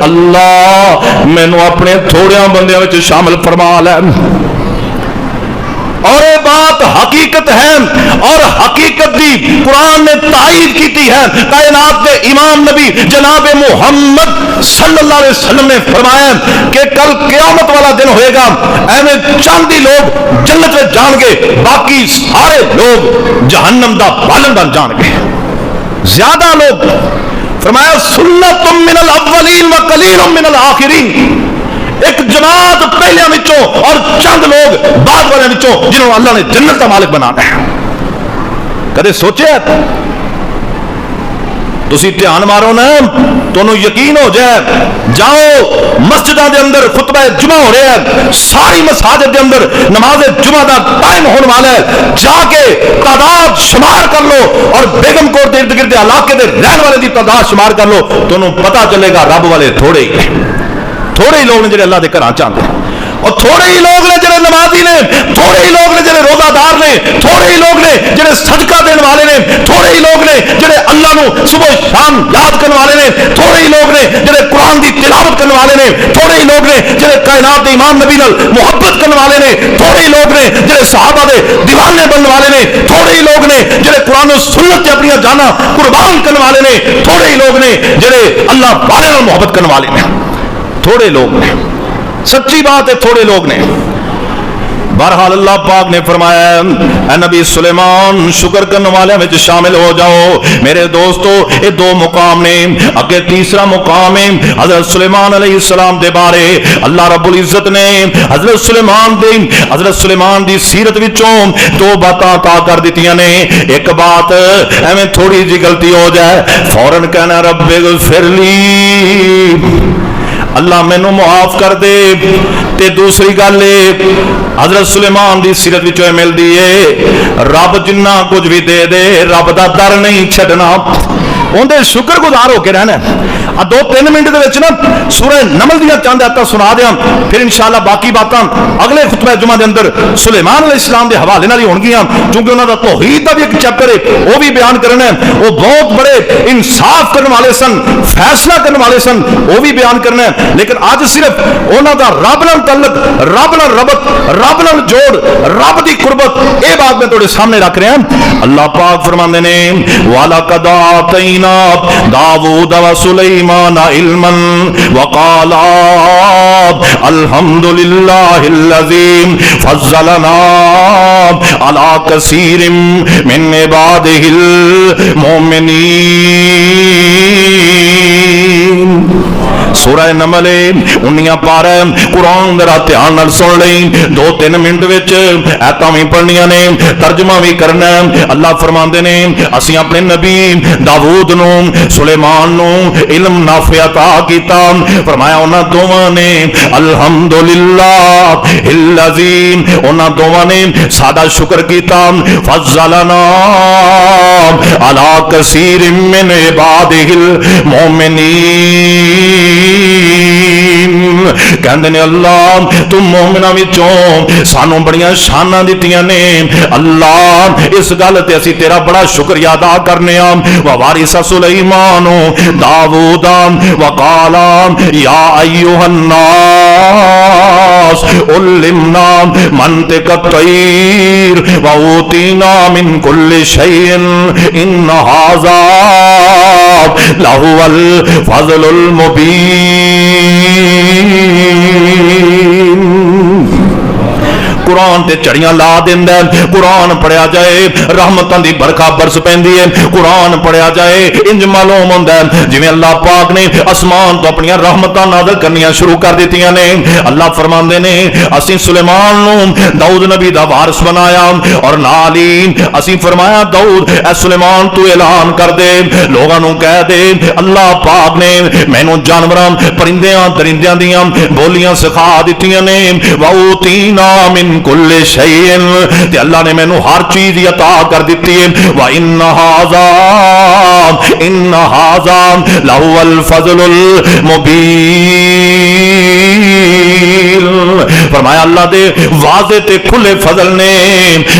اللہ مینوں اپنے تھوڑیاں بندیاں وچ شامل فرما لے۔ اور یہ بات حقیقت ہے، اور حقیقت دی قرآن نے تائید کی ہے۔ کائنات کے امام نبی جناب محمد صلی اللہ علیہ وسلم نے فرمایا کہ کل قیامت والا دن ہوئے گا، ایویں چند ہی لوگ جنت میں جان گے، باقی سارے لوگ جہنم دا بالن بن جان گے۔ زیادہ لوگ فرمایا سنت من الاولین و قلیل من الاخرین، ایک جماعت پہلیاں وچوں اور چند لوگ بعد والے وچوں جنہوں اللہ نے جنت کا مالک بنانا ہے۔ کدے سوچے تسی دھیان مارو نا تو یقین ہو جائے، جاؤ مسجدوں دے اندر خطبہ جمعہ ہو رہا ہے، ساری مساجد دے اندر نماز جمعہ دا ٹائم ہونے والا ہے، جا کے تعداد شمار کر لو اور بیگم کوٹ دے ارد گرد علاقے دے رہن والے دی تعداد شمار کر لو، تو پتہ چلے گا رب والے تھوڑے ہی لوگ نے جڑے اللہ دے گھراں چاہتے ہیں، اور تھوڑے ہی لوگ نے جڑے نمازی نے، تھوڑے ہی لوگ نے جڑے روزہ دار نے، تھوڑے ہی لوگ نے جڑے صدقہ دینے والے نے، تھوڑے ہی لوگ نے جڑے اللہ نو صبح شام یاد کرنے والے نے، تھوڑے ہی لوگ نے جڑے قرآن دی تلاوت کرنے والے نے، تھوڑے ہی لوگ نے جڑے کائنات دے امام نبی نال محبت کرنے والے نے، تھوڑے ہی لوگ نے جڑے صحابہ دے دیوانے بننے والے نے، تھوڑے ہی لوگ نے جڑے قرآن و سنت تے اپنی جاناں قربان کرنے والے نے، تھوڑے ہی لوگ نے جڑے اللہ والے نال محبت کرنے والے نے، تھوڑے لوگ نے، سچی بات ہے تھوڑے لوگ نے۔ بہرحال اللہ پاک نے فرمایا اے نبی سلیمان شکر کرنے والے میں شامل ہو جاؤ۔ میرے دوستو یہ دو مقام نے، اگے تیسرا مقام ہے حضرت سلیمان علیہ السلام دے بارے اللہ رب العزت نے حضرت سلیمان دی سیرت وچوں دو باتاں عطا کر دتیاں نے۔ ایک بات ایویں تھوڑی جی غلطی ہو جائے فوراً کہنا رب اغفر لی، اللہ مینوں معاف کر دے، تے دوسری گل حضرت سلیمان دی سیرت وچوں ملدی ہے رب جنہ کچھ بھی دے دے رب دا در نہیں چھڈنا، اندر شکر گزار ہو کے رہنا۔ دو تین منٹ دے وچ نا سورہ نمل دیاں چند آیاتاں سنا دیاں، پھر انشاءاللہ باقی باتاں اگلے خطبہ جمعہ دے اندر سلیمان علیہ السلام دے حوالے نال ہی ہون گیاں، چونکہ انہاں دا توحید دا بھی ایک چیپٹر ہے وہ بھی بیان کرنا ہے۔ وہ بہت بڑے انصاف کرنے والے سن، فیصلہ کرنے والے سن، وہ بھی بیان کرنا ہے، لیکن آج صرف انہاں دا رب نال تعلق، رب نال ربط، رب نال جوڑ، رب دی قربت، اے بات میں تھوڑے سامنے رکھ رہے ہیں۔ اللہ پاک فرماندے نے وَلَقَدْ آتَيْنَا داود و سلیمان علما وقالا الحمد للہ الذی فضلنا علی کثیر من عبادہ المؤمنین۔ سورہ نمل 19 پارہ قرآن ذرا دھیان نال سن لیں، دو تین منٹ وچ ایتاں وی پڑھنیاں نے، ترجمہ بھی کرنا۔ اللہ فرماندے نے اسی اپنے نبی داؤد نو سلیمان نو علم نافع عطا کیتا، فرمایا انہاں دوواں نے الحمدللہ الذی، انہاں دوواں نے ساڈا شکر کیتا، فضلنا علی کثیر من عبادہ المؤمنین۔ کہندے نے اللہ تم مومناں وچوں سانوں بڑیاں شاناں دتیاں نے، اللہ اس گل تے اسی تیرا بڑا شکریہ ادا کرنے ہاں۔ ووارث سلیمان داؤد وقال یا ایھا الناس علمنا منطق الطیر واوتینا من کل شیء ان ھذا لہو الفضل المبین۔ قرآن تے چڑیاں لا دیندا ہے، قرآن پڑھیا جائے رحمتاں دی برکھا برس پیندی ہے، قرآن پڑھیا جائے انج معلوم ہوندا ہے جویں اللہ پاک نے آسمان تو اپنی رحمتاں نازل کرنیاں شروع کر دتیاں نے۔ اللہ فرماندے نے اسی سلیمان نو داؤد نبی دا وارث بنایا، اور نال ہی اسی فرمایا داؤد اے سلیمان تو اعلان کر دے، لوگاں نو کہہ دے اللہ پاک نے مینوں جانوراں پرندیاں درندیاں دیاں بولیاں سکھا دتیاں نے، واوتینا من کل شیء، تے اللہ نے مینوں ہر چیز عطا کر دیتی ہے۔ وَإِنَّ هَذَا لَهُوَ الْفَضْلُ الْمُبِينُ۔ तफसील। फरमाया अल्लाह दे वाज़े ते खुले फजल ने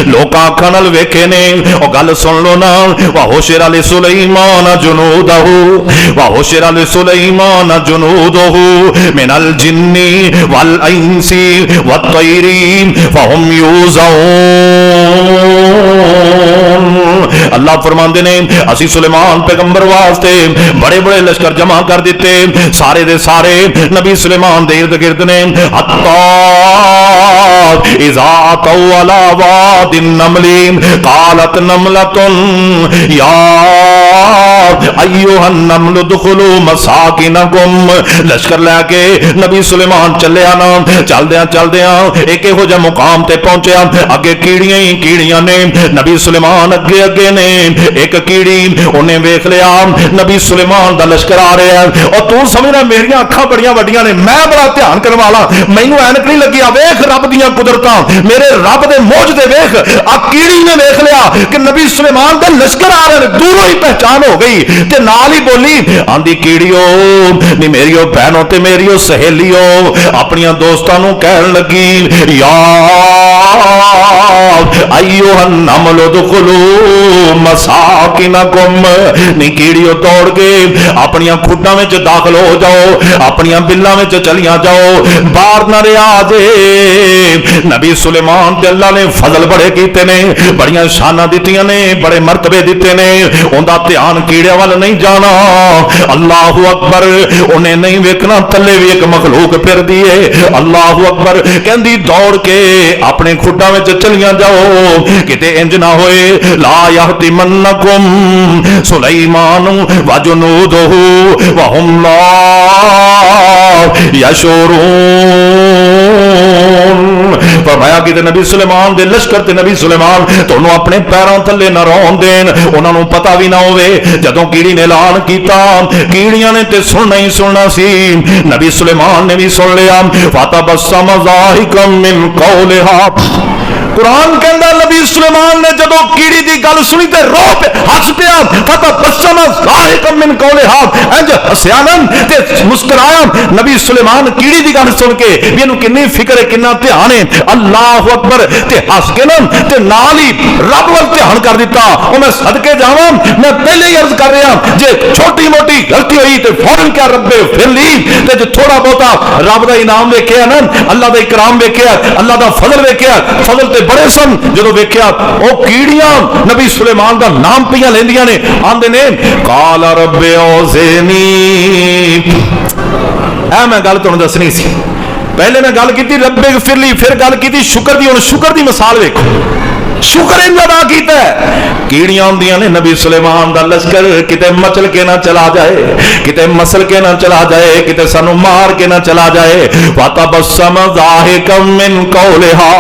लोग आंखां नाल वेखे ने। और गल सुन लो ना, वा हुशिरा लि सुलैमान जुनूदहू वा हुशिरा लि सुलैमान जुनूदहू मिनल जिन्नी वल इंसी वत तैरी फहुम यूज़ऊन। अल्लाह फरमांदे ने असी सुलेमान पैगंबर वास्ते बड़े बड़े लश्कर जमा कर दिते, सारे दे सारे नबी सुलेमान दे इर्द गिर्द ने। हत्ता इज़ा तौ अला वादिन नमली कालत नमलतुन या अय्युहन नमलु दुखुलू मसाकिनकुम। लश्कर लैके नबी सुलेमान चले आना। चलदियां एक इहो जिहा मुकाम ते पहुंचया, अगे कीड़ियां ही कीड़ियां ने। नबी सुलेमान अगे अगे ने। एक कीड़ी उन्हें वेख लिया नबी सुलेमान दा लश्कर आ रहा है। और तू समझना मेरियां अखां बड़ियां वड्डियां ने, मैं बड़ा ध्यान करने वाला, मैनू ऐनक नहीं लगी। वेख रब दियां कुदरतां, मेरे रब दे मौजदे वेख। आ कीड़ी ने वेख लिया कि नबी सुलेमान दा लश्कर आ रहे, दूरों ही पहचान हो गई ते नाल ही बोली आंदी कीड़ियो नी मेरियो बहनों ते मेरियो सहेलियो अपनियां दोस्तां नू कहन लगी या अय्युहन नमलु दुखुलू मसाकिनकुम। नी कीड़ियो दौड़ के अपनियां खुड्डां विच दाखल हो जाओ, अपनियां बिल्लां विच चलियां जाओ, बाहर न रहा जे। नबी सुलेमान ते अल्लाह ने फजल बड़े कीते ने, बड़ियां शानां दित्तियां ने, बड़े मर्तबे दिते ने। उनका ध्यान कीड़ियां वाल नहीं जाना। अल्लाहु अकबर, उन्हें नहीं वेखना थल्ले भी एक मखलूक फिर दिए। अल्लाहु अकबर कहंदी दौड़ के अपने खुड्डां विच चलियां जाओ, किते इंज ना होए ला यहतिमन्नकुम सुलैमान व जुनूदुहु व हुम ला यशऊरून। फरमाया कि नबी सुलेमान दे लश्कर ते नबी सुलेमान तोनू अपने पैरों थल्ले न रौन देन, उन्होंने पता भी ना होवे। जदों कीड़ी ने ऐलान कीता, कीड़ियां ने ते सुनना ही सुनना सी, नबी सुलेमान ने भी सुन लिया। फतबस्सम ज़ाहिकम मिन कौलिहा। कुरान कहंदा नबी सुलेमान ने जदों कीड़ी दी गल सुनी ते रो पे हंस पिया। फतबस्सम ज़ाहिकम मिन कौलिहा, इंज हंसिया ना ते मुस्कुराया। नबी सुलेमान कीड़ी दी गल सुन के भी इहनू किन्नी फिक्र है, किन्ना ध्यान है। अल्लाहु अकबर ते हंस के ना ते नाल ही रब वल ध्यान कर दिता। और मैं सदके जावां, मैं पहले ही अर्ज कर रहा जे छोटी मोटी गलती हुई तो फौरन क्या रब्बे फिर ली ते जे थोड़ा बहुता रब दा इनाम वेखिया ना, अल्लाह दा इकराम वेखिया, अल्लाह दा फजल वेखिया, फजल ते बड़े सन। जो वेख्या वो कीड़ियां नबी सुलेमान का नाम पिया लेंदियां ने, आंदे ने काला रब्बे औज़ेनी। मैं गल तुहानू दसनी सी, पहले मैं गल की रब्बे गफिरली, फिर गल की शुक्र दी। हुण शुक्र दी मिसाल वेखो, शुक्र इंज अदा कीता है। कीड़ियां होंदियां ने नबी सुलेमान दा लश्कर किते मचल के ना चला जाए, किते मसल के ना चला जाए, किते सानू मार के ना चला जाए। फतबस्सम ज़ाहिकम मिन कौलिहा।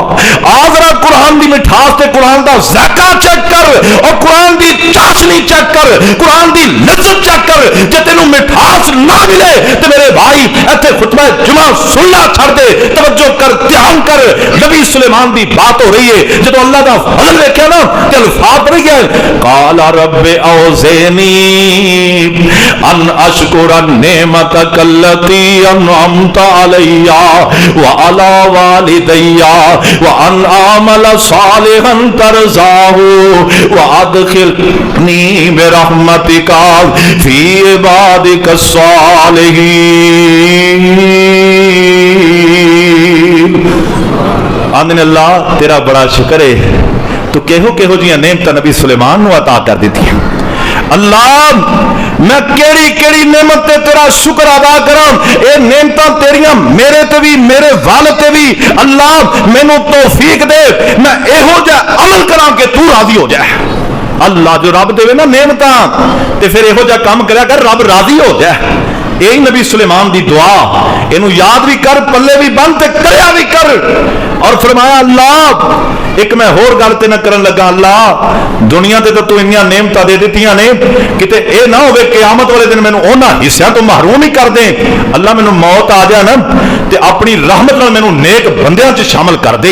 आजरा कुरान दी मिठास ते कुरान दा ज़ायका चेक कर और कुरान दी चाशनी चेक कर, कुरान दी लज्जत चेक कर। जे तेनू मिठास ना मिले तो मेरे भाई इत्थे खुतबा जुमा सुनना छड़ दे, तवज्जो कर, ध्यान कर। नबी सुलेमान दी बात हो रही है, जदों अल्लाह दा फजल देखा ना ते अल्फाज पड़ गया काला रब्बे औज़ेनी अन अशकुरा नेमतक अल्लती अनअमत अलैया व अला वालिदैया व अन आमल सालिहन तरज़ाहु व अदखिलनी बिरहमतिका फी इबादिका सालिहीन। आंदे अल्लाह तेरा बड़ा शुक्र है, तो केहो केहो जी नेमत नबी सुलेमान नू अता कर दी। अल्लाह मैं केड़ी केड़ी नेमत ते तेरा शुक्र अदा करा। ये नेमत तेरिया मेरे ते भी, मेरे वाल ते भी। अल्लाह मैनू तौफीक दे, मैं एहो जा अमल करा के तू राजी हो जाए। अल्लाह जो रब देवे ना नेमत ते फिर एहो जा काम करया कर, रब राजी हो जाए। यही नबी सुलेमान की दुआ, इनू याद भी कर, पल्ले भी बंद ते करया भी कर। और फरमाया अल्लाह एक मैं होर गल ते न करन लगा, अल्लाह दुनिया ते तो तू इन्नियां नेमतां दे दित्तियां ने, किते ए ना होवे क़यामत वाले दिन मैनू उन्हां हिस्सियां तो महरूम ही कर दे। अल्लाह मैनू मौत आ जाए ना ते अपनी रहमत नाल मैनू नेक बंदियां च शामिल कर दे।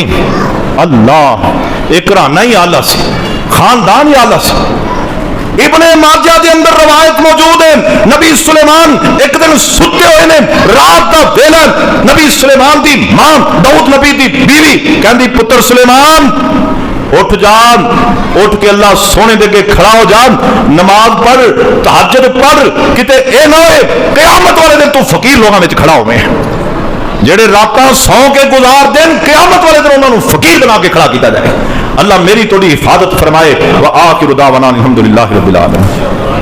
अल्लाह एक घराना ही आला सी, खानदान ही आला सी। ابن ماجہ دے اندر روایت موجود ہے، نبی سلیمان ایک دن ستے ہوئے نے، رات دا ویلا، نبی سلیمان دی ماں داؤد نبی دی بیوی کہندی پتر سلیمان اٹھ جان، اٹھ کے اللہ سونے دے کے کھڑا ہو جان، نماز پڑھ، تہجد پڑھ، کتے اے نہ ہوئے قیامت والے دن تو فقیر لوگاں وچ کھڑا ہوئے جڑے راتاں سو کے گزار دین، قیامت والے دن انہاں نوں فقیر بنا کے کھڑا کیتا جائے۔ اللہ میری تھوڑی حفاظت فرمائے۔ وآخر دعوانا الحمدللہ رب العالمین۔